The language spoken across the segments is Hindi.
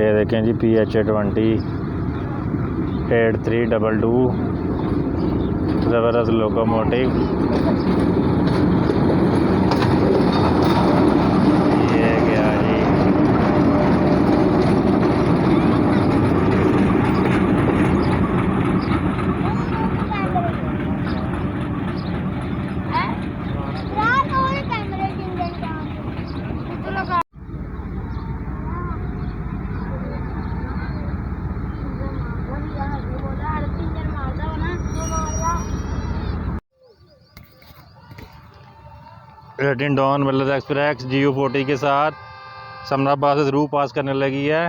ये देखें जी PH-20 8322 ज़बरदस्त लोकोमोटिव। ये गया जी रेटिन डॉन मिलत एक्सप्रेस GU40 के साथ समनाबाद से थ्रू पास करने लगी है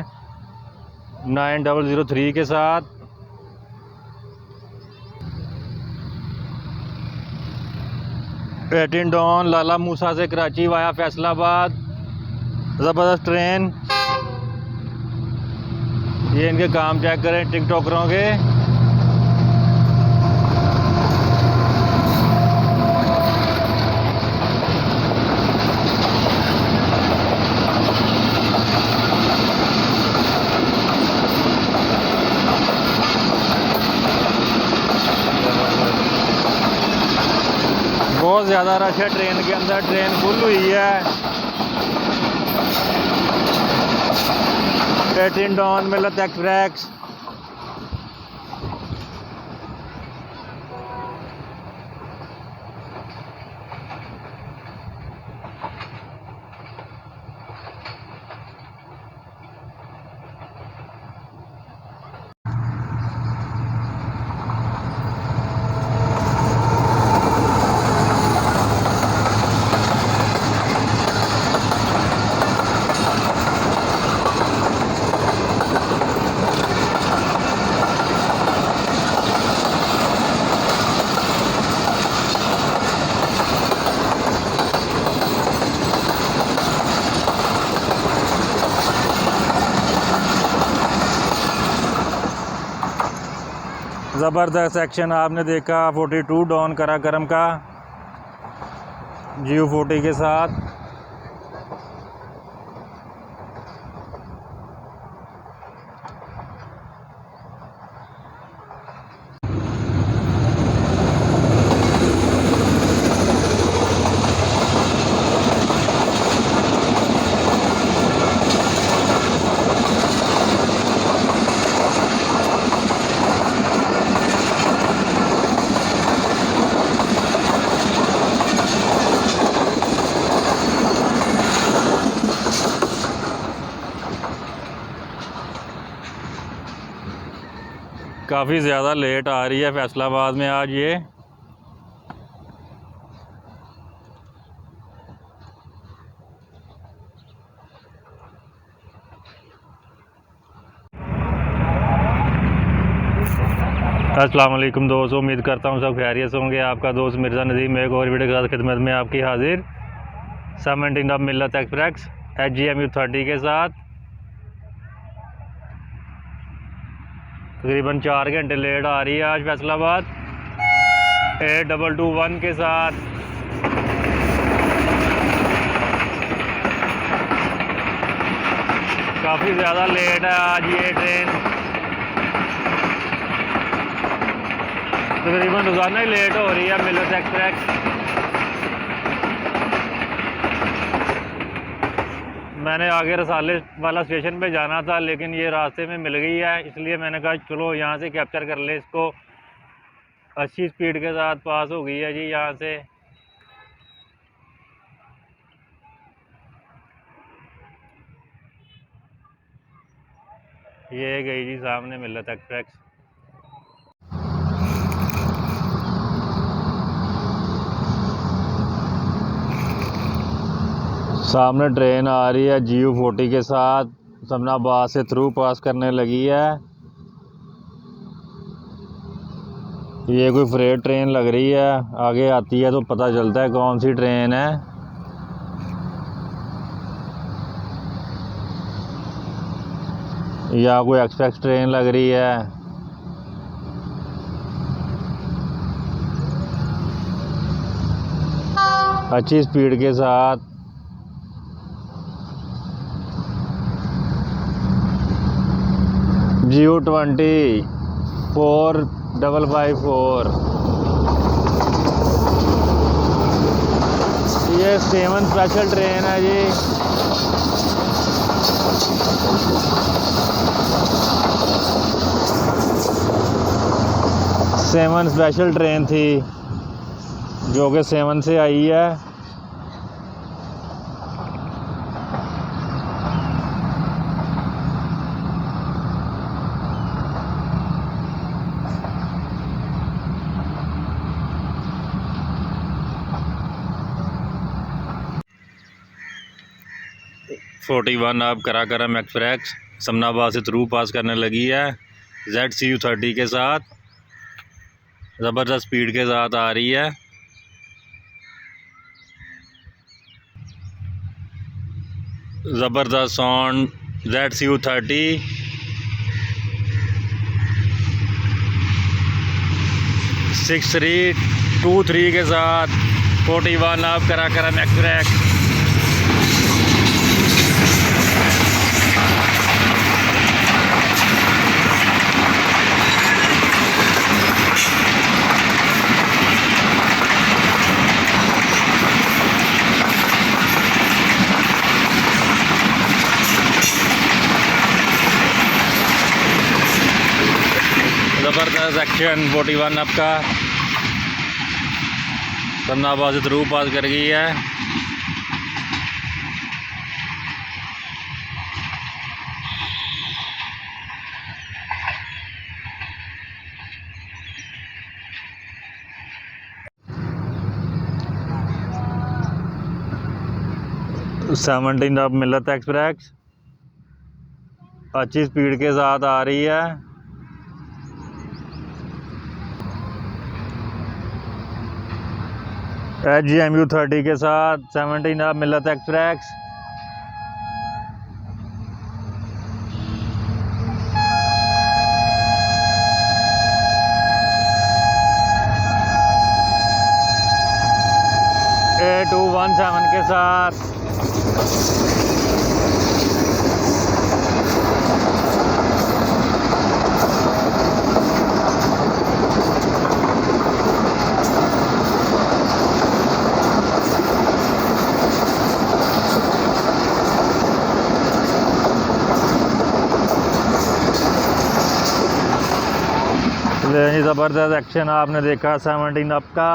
9003 के साथ। रेटिन डॉन लाला मूसा से कराची वाया फैसलाबाद, ज़बरदस्त ट्रेन। ये इनके काम चेक करें टिकटॉकरों के। बहुत ज़्यादा रश है ट्रेन के अंदर, ट्रेन फुल हुई है। रेटिन डॉन मिलत एक्सप्रेस ज़बरदस्त एक्शन आपने देखा 42 डॉन कराकरम का GU40 के साथ। काफ़ी ज़्यादा लेट आ रही है फैसलाबाद में आज ये। अस्सलाम वालेकुम दोस्तों, उम्मीद करता हूँ सब खैरियत होंगे। आपका दोस्त मिर्ज़ा नज़ीम एक और वीडियो के साथ खिदमत में आपकी हाजिर। 17 ऑफ मिलत एक्सप्रेस HGMU30 के साथ तकरीबन 4 घंटे लेट आ रही है आज फैसलाबाद 8221 के साथ। काफ़ी ज़्यादा लेट है आज ये ट्रेन, तकरीबन रोज़ाना ही लेट हो रही है मिलत एक्सप्रेस। मैंने आगे रसाले वाला स्टेशन पे जाना था लेकिन ये रास्ते में मिल गई है, इसलिए मैंने कहा चलो यहाँ से कैप्चर कर ले इसको। अच्छी स्पीड के साथ पास हो गई है जी यहाँ से। ये गई जी सामने मिलत एक्सप्रेस। सामने ट्रेन आ रही है GU40 के साथ, समनाबाद से थ्रू पास करने लगी है। ये कोई फ्रेट ट्रेन लग रही है, आगे आती है तो पता चलता है कौन सी ट्रेन है। या कोई एक्सप्रेस ट्रेन लग रही है। अच्छी स्पीड के साथ GU20 4554। ये 7 स्पेशल ट्रेन है जी। सेवन स्पेशल ट्रेन थी जो कि 7 से आई है। (41) अब कराकरम एक्सप्रेस समनाबाद से थ्रू पास करने लगी है ZCU30 के साथ। ज़बरदस्त स्पीड के साथ आ रही है। ज़बरदस्त साउंड ZCU30 6323 के साथ 41 अब कराकरम एक्सप्रेस। ज़बरदस्त एक्शन 41 अब का समनाबाद से थ्रू पास कर गई है। (17) अब मिल्लत एक्सप्रेस अच्छी स्पीड के साथ आ रही है। HGMU30 के साथ 17 अब मिल्लत एक्सप्रेस। A217 के साथ ज़बरदस्त एक्शन आपने देखा 17 अप का।